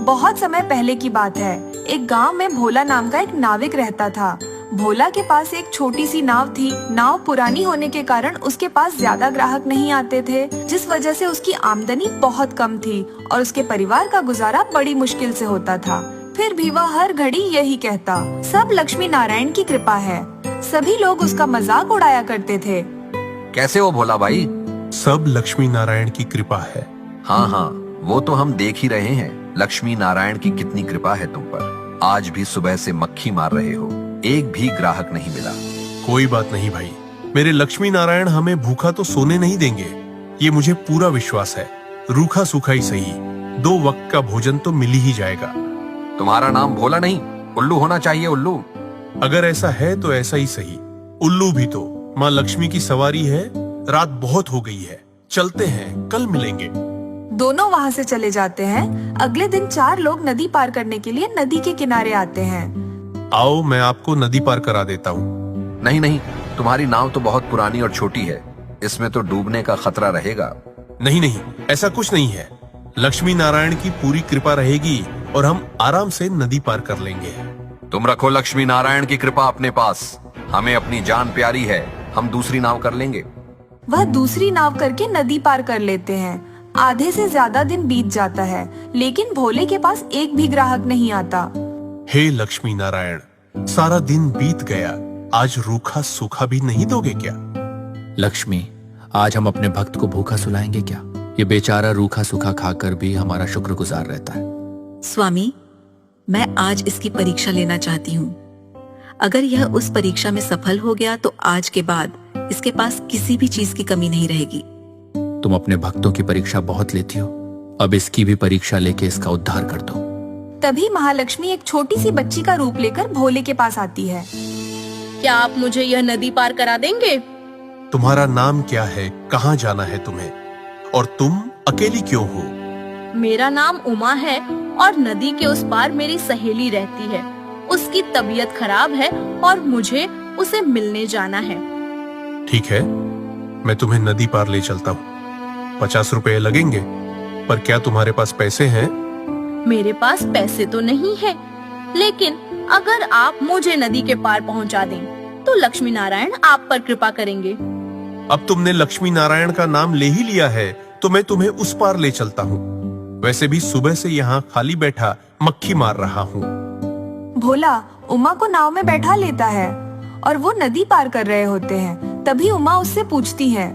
बहुत समय पहले की बात है। एक गांव में भोला नाम का एक नाविक रहता था। भोला के पास एक छोटी सी नाव थी। नाव पुरानी होने के कारण उसके पास ज्यादा ग्राहक नहीं आते थे, जिस वजह से उसकी आमदनी बहुत कम थी और उसके परिवार का गुजारा बड़ी मुश्किल से होता था। फिर भी वह हर घड़ी यही कहता, सब लक्ष्मी नारायण की कृपा है। सभी लोग उसका मजाक उड़ाया करते थे। कैसे हो भोला भाई? सब लक्ष्मी नारायण की कृपा है। हाँ हाँ, वो तो हम देख ही रहे हैं। लक्ष्मी नारायण की कितनी कृपा है तुम पर। आज भी सुबह से मक्खी मार रहे हो, एक भी ग्राहक नहीं मिला। कोई बात नहीं भाई, मेरे लक्ष्मी नारायण हमें भूखा तो सोने नहीं देंगे, ये मुझे पूरा विश्वास है। रूखा सूखा ही सही, 2 वक्त का भोजन तो मिल ही जाएगा। तुम्हारा नाम भोला नहीं, उल्लू होना चाहिए। उल्लू? अगर ऐसा है तो ऐसा ही सही। उल्लू भी तो माँ लक्ष्मी की सवारी है। रात बहुत हो गई है, चलते हैं, कल मिलेंगे। दोनों वहाँ से चले जाते हैं। अगले दिन 4 लोग नदी पार करने के लिए नदी के किनारे आते हैं। आओ, मैं आपको नदी पार करा देता हूँ। नहीं नहीं, तुम्हारी नाव तो बहुत पुरानी और छोटी है, इसमें तो डूबने का खतरा रहेगा। नहीं नहीं, ऐसा कुछ नहीं है। लक्ष्मी नारायण की पूरी कृपा रहेगी और हम आराम से नदी पार कर लेंगे। तुम रखो लक्ष्मी नारायण की कृपा अपने पास, हमें अपनी जान प्यारी है, हम दूसरी नाव कर लेंगे। वह दूसरी नाव करके नदी पार कर लेते हैं। आधे से ज्यादा दिन बीत जाता है, लेकिन भोले के पास एक भी ग्राहक नहीं आता। हे लक्ष्मी नारायण, सारा दिन बीत गया, आज रूखा सूखा भी नहीं दोगे क्या? लक्ष्मी, आज हम अपने भक्त को भूखा सुलाएंगे क्या? ये बेचारा रूखा सूखा खाकर भी हमारा शुक्रगुजार रहता है। स्वामी, मैं आज इसकी परीक्षा लेना चाहती हूँ। अगर यह उस परीक्षा में सफल हो गया तो आज के बाद इसके पास किसी भी चीज की कमी नहीं रहेगी। तुम अपने भक्तों की परीक्षा बहुत लेती हो, अब इसकी भी परीक्षा लेके इसका उद्धार कर दो। तभी महालक्ष्मी एक छोटी सी बच्ची का रूप लेकर भोले के पास आती है। क्या आप मुझे यह नदी पार करा देंगे? तुम्हारा नाम क्या है, कहाँ जाना है तुम्हें, और तुम अकेली क्यों हो? मेरा नाम उमा है और नदी के उस पार मेरी सहेली रहती है। उसकी तबीयत खराब है और मुझे उसे मिलने जाना है। ठीक है, मैं तुम्हें नदी पार ले चलता हूँ। 50 रुपए लगेंगे, पर क्या तुम्हारे पास पैसे हैं? मेरे पास पैसे तो नहीं है, लेकिन अगर आप मुझे नदी के पार पहुंचा दें, तो लक्ष्मी नारायण आप पर कृपा करेंगे। अब तुमने लक्ष्मी नारायण का नाम ले ही लिया है, तो मैं तुम्हें उस पार ले चलता हूँ। वैसे भी सुबह से यहाँ खाली बैठा मक्खी मार रहा हूँ। भोला उमा को नाव में बैठा लेता है और वो नदी पार कर रहे होते हैं। तभी उमा उससे पूछती है,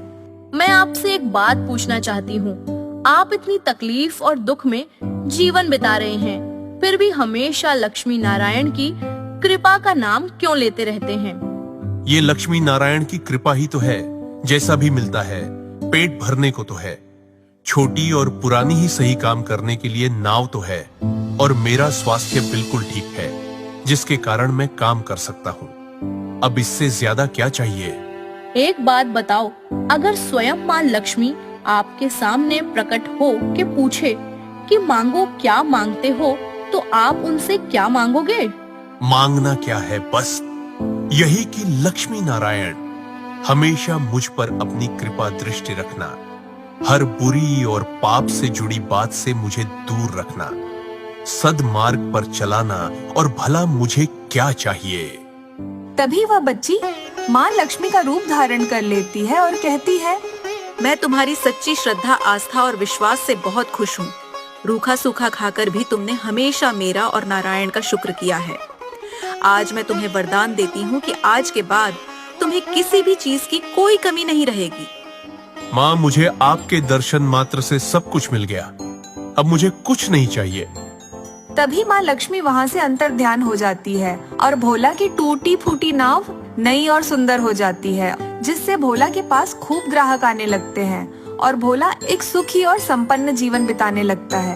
मैं आपसे एक बात पूछना चाहती हूँ। आप इतनी तकलीफ और दुख में जीवन बिता रहे हैं, फिर भी हमेशा लक्ष्मी नारायण की कृपा का नाम क्यों लेते रहते हैं? ये लक्ष्मी नारायण की कृपा ही तो है। जैसा भी मिलता है पेट भरने को तो है। छोटी और पुरानी ही सही काम करने के लिए नाव तो है, और मेरा स्वास्थ्य बिल्कुल ठीक है, जिसके कारण मैं काम कर सकता हूँ। अब इससे ज्यादा क्या चाहिए? एक बात बताओ, अगर स्वयं माँ लक्ष्मी आपके सामने प्रकट हो के पूछे कि मांगो क्या मांगते हो, तो आप उनसे क्या मांगोगे? मांगना क्या है, बस यही कि लक्ष्मी नारायण हमेशा मुझ पर अपनी कृपा दृष्टि रखना, हर बुरी और पाप से जुड़ी बात से मुझे दूर रखना, सद्मार्ग पर चलाना, और भला मुझे क्या चाहिए? तभी वह बच्ची माँ लक्ष्मी का रूप धारण कर लेती है और कहती है, मैं तुम्हारी सच्ची श्रद्धा, आस्था और विश्वास से बहुत खुश हूँ। रूखा सूखा खाकर भी तुमने हमेशा मेरा और नारायण का शुक्र किया है। आज मैं तुम्हें वरदान देती हूँ कि आज के बाद तुम्हें किसी भी चीज की कोई कमी नहीं रहेगी। माँ, मुझे आपके दर्शन मात्र से सब कुछ मिल गया, अब मुझे कुछ नहीं चाहिए। तभी माँ लक्ष्मी वहाँ से अंतर ध्यान हो जाती है और भोला की टूटी फूटी नाव नई और सुंदर हो जाती है, जिससे भोला के पास खूब ग्राहक आने लगते हैं और भोला एक सुखी और संपन्न जीवन बिताने लगता है।